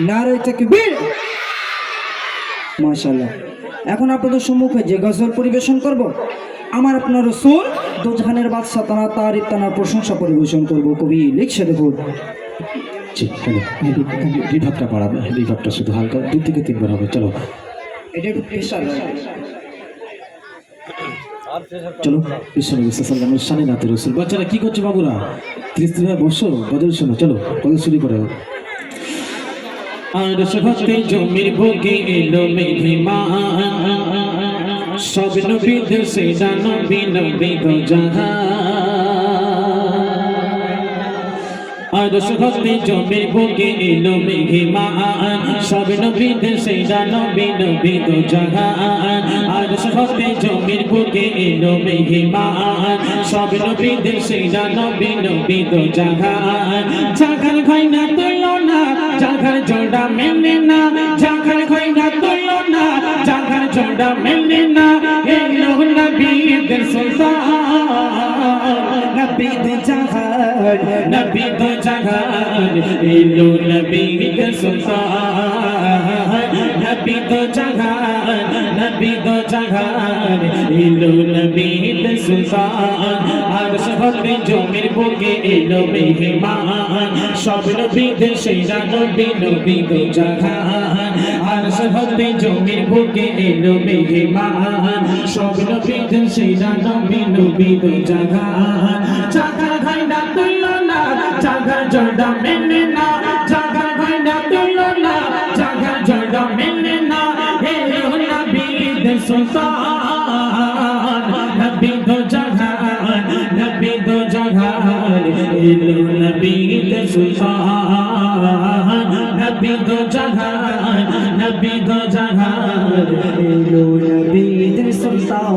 নারে তাকবীর। মাশাআল্লাহ। এখন আপনাদের সম্মুখে যে গজল পরিবেশন করব, আমার আপনার রাসূল দোজাহানের বাদশা তার তানার প্রশংসা পরিবেশন করব। কবি লিখছে দেখুন। রিভাবটা বাড়াবে, রিভাবটা শুধু হালকা 2 থেকে 3 বার হবে। চলো এটা একটু প্রেশার। চলো বিশ্বনবী সাল্লাল্লাহু আলাইহি নাতে রাসূল। বাচ্চারা কি করছো বাবুরা? 30 দিনের বসো, গজল শোনো। চলো গজল শুরু করো। আর সহতে জমির বুকে এলো মেহমান, সব নবীদের সেরা নবী নবী গো জাহান। আর সহতে জমির বুকে এলো মেহমান, সব নবীদের সেরা নবী নবী গো জাহান। আর সহতে জমির বুকে এলো মেহমান, সব নবীদের সেরা নবী নবী গো জাহান। জাগার ঘাই না তুলো না, জাগার জোড়া মেলে না, জাগার ঘাই না তুলো না, জাগার জোড়া মেলে না। এলো নবীদের সুলতান, নবীদের জাহান, নবীদের জাহান। এলো নবীদের সুলতান, নবীদের জাহান, নবীদের জাহান। এলো নবীদের সুলতান। আর সহতে জমির বুকে এলো মেহমান, সব নবীদের সেরা নবী নবী গো জাহান। আর সহতে জমির বুকে এলো মেহমান, সব নবীদের সেরা নবী নবী গো জাহান। জাগার ঘাই না তুলো না, জাগার জোড়া মেলে না, জাগার ঘাই না তুলো না, জাগার জোড়া মেলে না। এলো নবীদের সুলতান, নবী গো জাহান, নবী গো জাহান। এলো নবীদের সুলতান, নবী গো জাহান, নবী গো জাহান। এলো নবীদের সুলতান।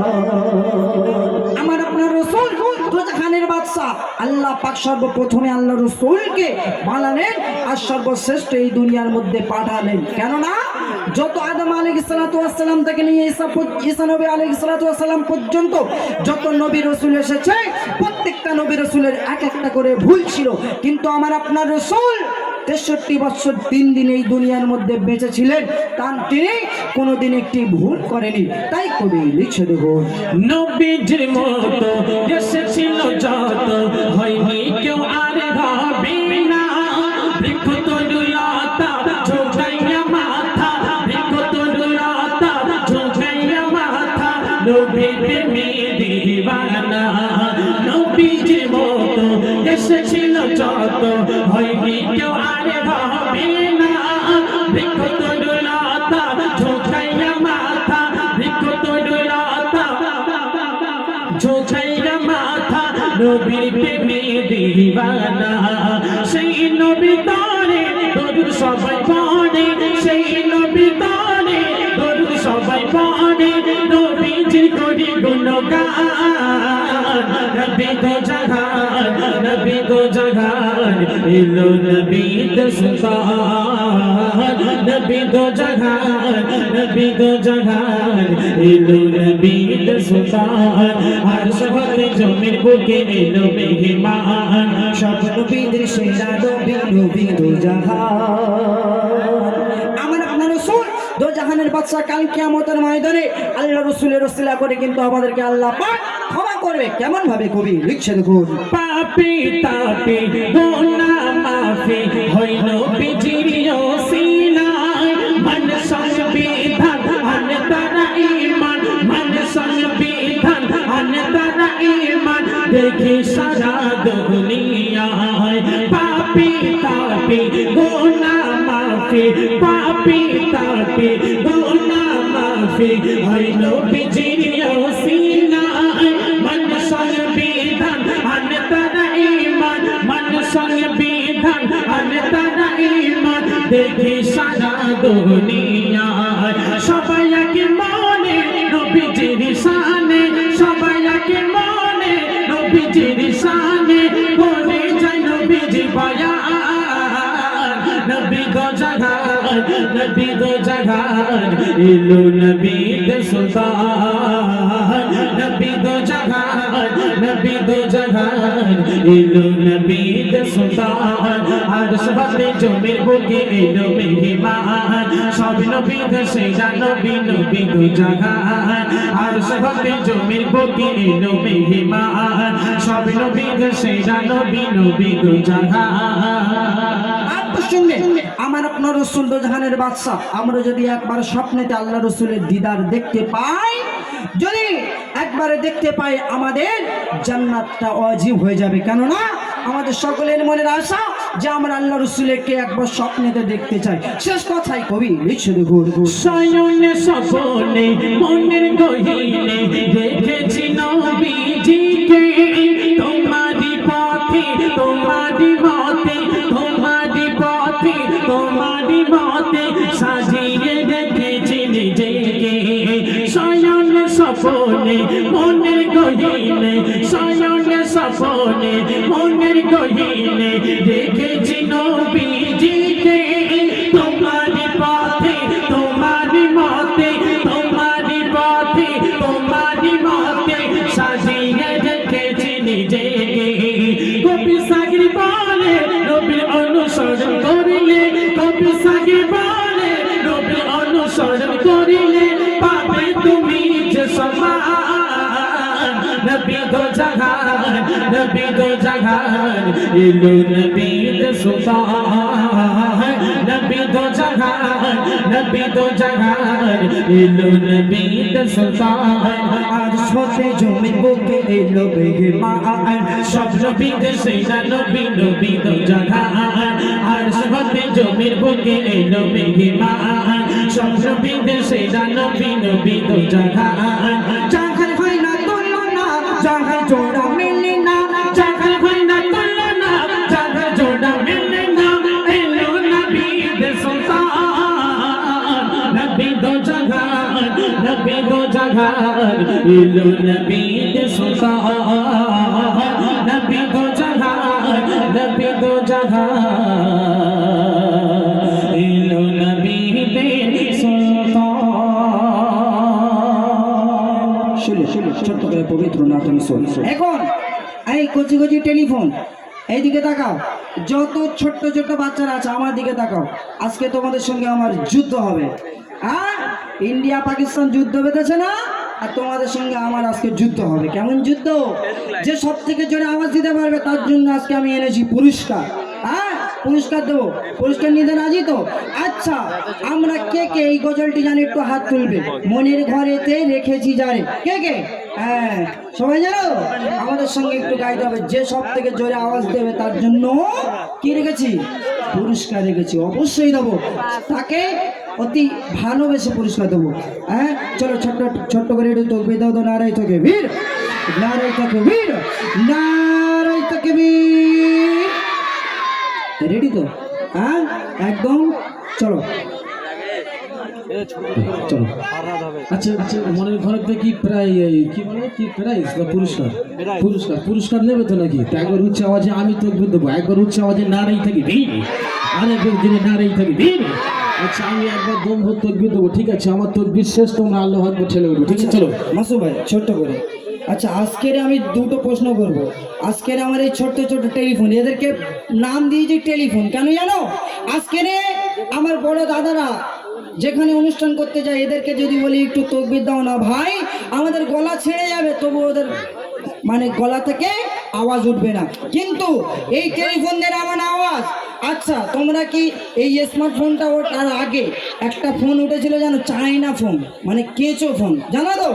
আমার আপনার রাসূল দোজাহানের বাদশা আল্লাহ পাক সর্বপ্রথমে আল্লাহ রাসূলকে বানালেন আর সর্বশ্রেষ্ঠ এই দুনিয়ার মধ্যে পাঠালেন। কেননা যত আদম আলাইহিস সালাতু ওয়াস সালাম থেকে নিয়ে ঈসা নবী আলাইহিস সালাতু ওয়াস সালাম পর্যন্ত যত নবী রাসূল এসেছে, প্রত্যেকটা নবী রাসূলের এক একটা করে ভুল ছিল, কিন্তু আমার আপনার রাসূল 63 বছর 3 দিন এই দুনিয়ার মধ্যে বেঁচে ছিলেন, তিনি কোনোদিন একটি ভুল করেনি। তাই কবি লিখছে দেখুন। নবীজির মতো এসেছিল যত, হয়নি কেউ আর হবে না। বৃক্ষ তরুলতা ঝোঁকাইয়া মাথা, বৃক্ষ তরুলতা ঝোঁকাইয়া মাথা। নবীর প্রেমে দিওয়ানা, নবীজির মতো এসেছিল যত, হয়নি কেউ আর হবে না। বৃক্ষ তরুলতা ঝোঁকাইয়া মাথা, বৃক্ষ তরুলতা ঝোঁকাইয়া মাথা। নবীর প্রেমে দিওয়ানা, সেই নবী তারে দরুদ সবাই পড়ে, সেই নবী তারে দরুদ সবাই পড়ে। নবীজির করি গুণগান, নবী গো জাহান, নবী গো জাহান। এলো নবীদের সুলতান, নবী গো জাহান, নবী গো জাহান। এলো নবীদের সুলতান। আর সহতে জমির বুকে এলো মেহমান, সব নবীদের সেরা নবী নবী দোজাহান। আমার আপনার রাসূল দোজাহানের বাদশা কাল কিয়ামতের ময়দানে আল্লাহ রাসূলের ওসিলা করে কিন্তু আমাদেরকে আল্লাহ পাক ক্ষমা করবে। কেমন ভাবে কবি লিখছে দেখুন। পাপী তাপী গুনাহ মাফি হইল নবীজির ওসিলায়। মন সংবিধান আন তারা ঈমান, মন সংবিধান আন তারা ঈমান। দেখি সারা দুনিয়ায় পাপী তাপী গুনাহ মাফি, পাপী তাপী গুনাহ মাফি হইল নবীজির ওসিলায়। মন সংবিধান আন তারা ঈমান, মন সংবিধান আন তারা ঈমান। দেখি সারা দুনিয়ায় সবাই একে মনে নবীজির শানে, সবাই একে মনে নবীজির শানে। বলে যায় নবীজি বয়ান, নবী গো জাহান, নবী দো জাহান এলো নবী দে সুলতান নবী দো জাহান নবী দো জাহান এলো নবী দে সুলতান আরশ হতে জমির বুকে এলো মেহমান সব নবী দে সেরা নবী নবী দো জাহান আরশ হতে জমির বুকে এলো মেহমান সব নবী দে সেরা নবী নবী দো জাহান শুনবে আমার আপনার রসুল দো জাহানের বাদশা আমরা যদি একবার স্বপ্নেতে আল্লাহ রসুলের দিদার দেখতে পাই যদি একবারে দেখতে পাই আমাদের জান্নাতটা ওয়াজিব হয়ে যাবে কেননা আমাদের সকলের মনের আশা যে আমরা আল্লাহ রসুলকে একবার স্বপ্নেতে দেখতে চাই শেষ কথাই কবি লিখছে দেখুন শয়নে স্বপ্নে মনের গহীনে দেখেছি নবীজিকে তোমারি পথে তোমারি মতে তোমারি পথে তোমারি মতে সাজিয়ে দেখেছি নিজেকে শয়নে স্বপ্নে মনের গহীনে শয়নে স্বপ্নে মনের গহীনে দেখেছি নবীজিকে তোমারি পথে তোমারি মতে তোমারি পথে তোমারি মতে সাজিয়ে দেখেছি নিজেকে কবি সাগর বলে নবীর অনুসরণ করিলে কবি সাগর বলে নবীর অনুসরণ করিলে পাবে তুমি যে সম্মান নবী দো জাহান নবী দো জাহান এলো নবী দে সুলতান নবী দো জাহান নবী দো জাহান এলো নবী দে সুলতান আরশ হতে জমির বুকে এলো মেহমান সব নবী দে সেরা নবী নবী দো জাহান আরশ হতে জমির বুকে এলো মেহমান সব নবী দে সেরা নবী নবী দো জাহান জাহান হয় না তুলনা জাহান জোড়া মেলে না জাহান হয় না তুলনা জাহান জোড়া মেলে না এলো নবী দে সুলতান নবী দো জাহান নবী দো জাহান এলো নবী দে সুলতান নবী দো জাহান নবী দো জাহান এলো নবী দে সুলতান শুনো শুনো ছোট্ট করে পবিত্র না তুমি শোনো এখন এই কচি কচি টেলিফোন এইদিকে তাকাও যত ছোট্ট ছোট্ট বাচ্চারা আছে আমার দিকে তাকাও আজকে তোমাদের সঙ্গে আমার যুদ্ধ হবে হ্যাঁ ইন্ডিয়া পাকিস্তান যুদ্ধ বেঁধেছে না আর তোমাদের সঙ্গে আমার আজকে যুদ্ধ হবে কেমন যুদ্ধ যে সব থেকে জোরে আওয়াজ দিতে পারবে তার জন্য আজকে আমি এনেছি পুরস্কার হ্যাঁ পুরস্কার দেবো পুরস্কার নিতে রাজি তো আচ্ছা আমরা কে কে এই গজলটি জানি একটু হাত তুলবে মনের ঘরেতে রেখেছি যারে কে কে হ্যাঁ সবাই জানো আমাদের সঙ্গে একটু গাইতে হবে যে সব থেকে জোরে আওয়াজ দেবে তার জন্য কি রেখেছি পুরস্কার রেখেছি অবশ্যই দেবো তাকে অতি ভালোবেসে পুরস্কার দেবো হ্যাঁ চলো ছোট্ট ছোট্ট করে একটু তকবীর দাও তো নারাই থাকে বীর নারাই থাকে বীর নারাই থাকে বীর রেডি তো হ্যাঁ একদম চলো চলো আচ্ছা আচ্ছা মনের ঘরেতে কি প্রায় কি বলে কি প্রাইজ বা পুরস্কার পুরস্কার পুরস্কার নেবে তো নাকি তো একবার উচ্চ আওয়াজে আমি তো দেবো একবার উচ্চ আওয়াজে নাড়াই থাকি বীর আরেকবার দিনে নাড়াই থাকি বীর আচ্ছা আমি একবার দম ভর তকবির দেবো ঠিক আছে আমার তকবির শেষ তোমরা আল্লাহ আকবার ঠেলে উঠবো ঠিক আছে চলো মাসু ভাই ছোট্ট করে আচ্ছা আজকের আমি দুটো প্রশ্ন করব আজকের আমার এই ছোট্ট ছোট্ট টেলিফোন এদেরকে নাম দিয়েছি টেলিফোন কেন জানো আজকের আমার বড় দাদারা যেখানে অনুষ্ঠান করতে যায় এদেরকে যদি বলি একটু তকবির দাও না ভাই আমাদের গলা ছেড়ে যাবে তবু ওদের মানে গলা থেকে আওয়াজ উঠবে না কিন্তু এই টেলিফোনদের আমার আওয়াজ আচ্ছা তোমরা কি এই স্মার্টফোনটা ওঠার আগে একটা ফোন উঠেছিল জানো চায়না ফোন মানে কেঁচো ফোন জানো তো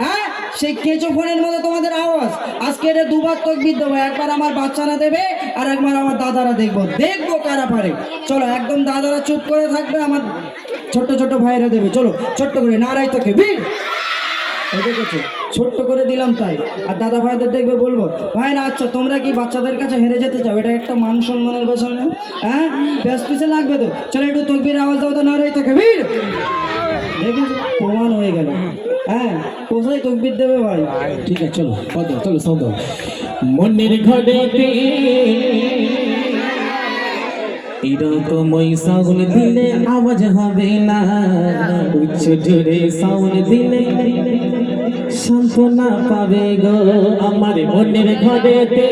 হ্যাঁ সেই কেঁচো ফোনের মধ্যে তোমাদের আওয়াজ আজকে এটা দুবার তকবির দেবো একবার আমার বাচ্চারা দেবে আর একবার আমার দাদারা দেখবো কারা পারে চলো একদম দাদারা চুপ করে থাকবে আমার ছোট্ট ছোট্ট ভাইরা দেবে চলো ছোট্ট করে নারাই তোকে বীর দেখেছো ছোট্ট করে দিলাম তাই আর দাদা ভাইদের দেখবে বলবো ভাইরা আচ্ছা তোমরা কি বাচ্চাদের কাছে হেরে যেতে চাও এটা একটা মান সম্মানের বিষয় না হ্যাঁ ব্যাস পিছে লাগবে তো চলো একটু তকবির আওয়াজ দাও তো নারাই তোকে বীর দেখেছো প্রমাণ হয়ে গেল হ্যাঁ কোথায় তকবির দেবে ভাই ঠিক আছে চলো দাও চলো সব দাও মনের ঘরেতে এরকম ওই সাউন্ড দিলে আওয়াজ হবে না, উচ্চ জোরে সাউন্ড দিলে সান্ত্বনা পাবে গো আমার মনের ঘরেতে,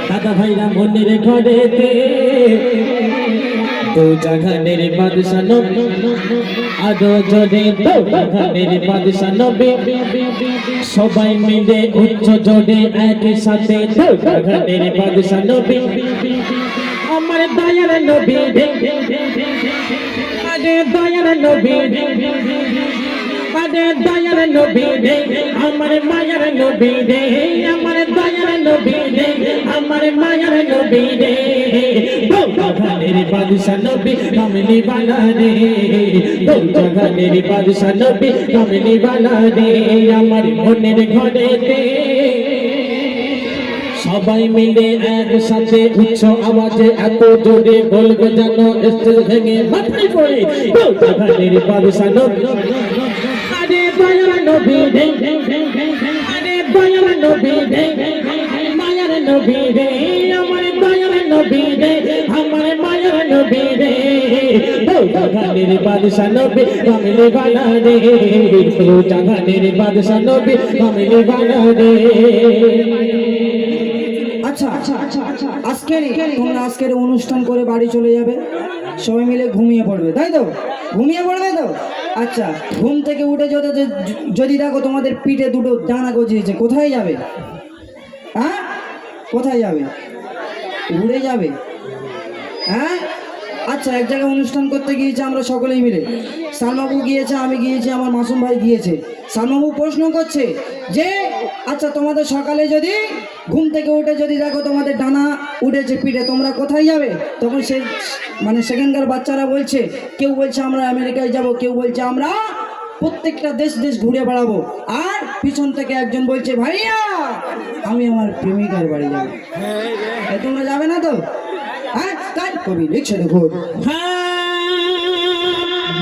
দাদা ভাইরা মনের ঘরেতে। দু জাহানের বাদশা নবী, আরো জোরে দু জাহানের বাদশা নবী, সবাই মিলে উচ্চ জোরে একসাথে দু জাহানের বাদশা নবী, আমার দয়ার নবী রে, আরে দয়ার নবী রে, আরে দয়ার নবী রে, আমার মায়ার নবী রে, আমার দয়ার নবী রে, আমার মায়ার নবী রে, দু জাহানের বাদশা নবী কামলি বালা রে, দু জাহানের বাদশা নবী কামলি বালা রে, আমার মনের ঘরেতে সবাই মিলে একসাথে উচ্চ আওয়াজে এত জোরে বলবে যেন স্টেজ ভেঙে মাথায় পড়ে দু জাহানের বাদশা নবী, আরে দয়ার নবী রে, আরে দয়ার নবী রে, মায়ার নবী রে, আমার দয়ার নবী রে, আমার মায়ার নবী রে, দু জাহানের বাদশা নবী কামলি বালা রে, দু জাহানের বাদশা নবী কামলি বালা রে। আচ্ছা আজকের তোমরা আজকের অনুষ্ঠান করে বাড়ি চলে যাবে, সবাই মিলে ঘুমিয়ে পড়বে, তাই তো? ঘুমিয়ে পড়বে তো? আচ্ছা, ঘুম থেকে উঠে যদি দেখো তোমাদের পিঠে দুটো ডানা গজিয়েছে, কোথায় যাবে? হ্যাঁ, কোথায় যাবে? উড়ে যাবে? হ্যাঁ। আচ্ছা, এক জায়গায় অনুষ্ঠান করতে গিয়েছে আমরা সকলেই মিলে, সালমাবু গিয়েছে, আমি গিয়েছি, আমার মাসুম ভাই গিয়েছে। সালমাবু প্রশ্ন করছে যে আচ্ছা তোমাদের সকালে যদি ঘুম থেকে উঠে যদি দেখো তোমাদের ডানা উঠেছে পিঠে, তোমরা কোথায় যাবে? তখন সে সেখানকার বাচ্চারা বলছে, কেউ বলছে আমরা আমেরিকায় যাব, কেউ বলছে আমরা প্রত্যেকটা দেশ ঘুরে বেড়াবো, আর পিছন থেকে একজন বলছে ভাইয়া আমি আমার প্রেমিকার বাড়ি যাবো। তোমরা যাবে না তো? হ্যাঁ, তাই কবি লিখছে দেখো,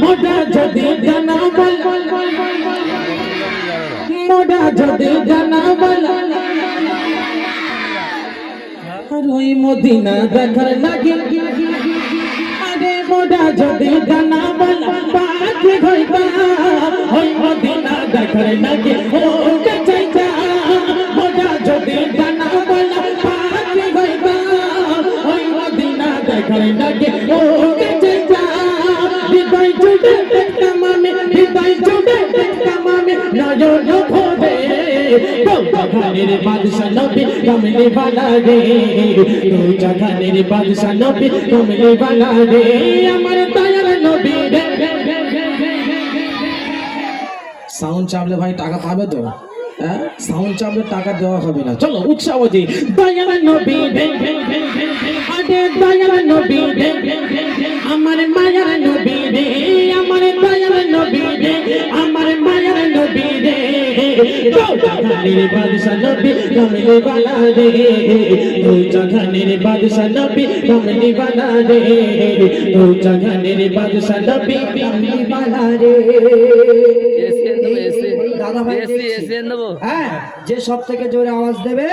মোটা যদি জানা বল, মোটা যদি জানা বল, আর ওই মদিনা দেখার লাগে, আরে মোটা যদি জানা বল, পাখি হইবা ওই মদিনা দেখার লাগে, ও চাইতা মোটা যদি জানা বল, পাখি হইবা ওই মদিনা দেখার লাগে, ও চাইতা হৃদয় জুড়ে দেখতাম আমি, হৃদয় জুড়ে দেখতাম আমি নয়ন ভরে, দু জাহানের বাদশা নবী কামলি বালা রে, দু জাহানের বাদশা নবী কামলি বালা রে, আমার দয়ার নবী রে। সাউন্ড চাপলে ভাই টাকা পাবে তো? হ্যাঁ, সাউন্ড চাপলে টাকা দেওয়া হবে না। চলো উৎসাহ দি, দয়ার নবী রে, আরে দয়ার নবী রে, আমার মায়ার নবী রে, আমার দয়ার নবী রে, আমার মায়ার নবী রে, দু জাহানের বাদশা নবী কামলি বালা রে, দু জাহানের বাদশা নবী কামলি বালা রে, দু জাহানের বাদশা নবী কামলি বালা রে। দাদা ভাই হ্যাঁ, যে সব থেকে জোরে আওয়াজ দেবে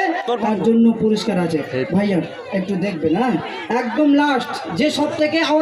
তার জন্য পুরস্কার আছে। ভাইয়া একটু দেখবেন, হ্যাঁ একদম লাস্ট যে সব থেকে আওয়াজ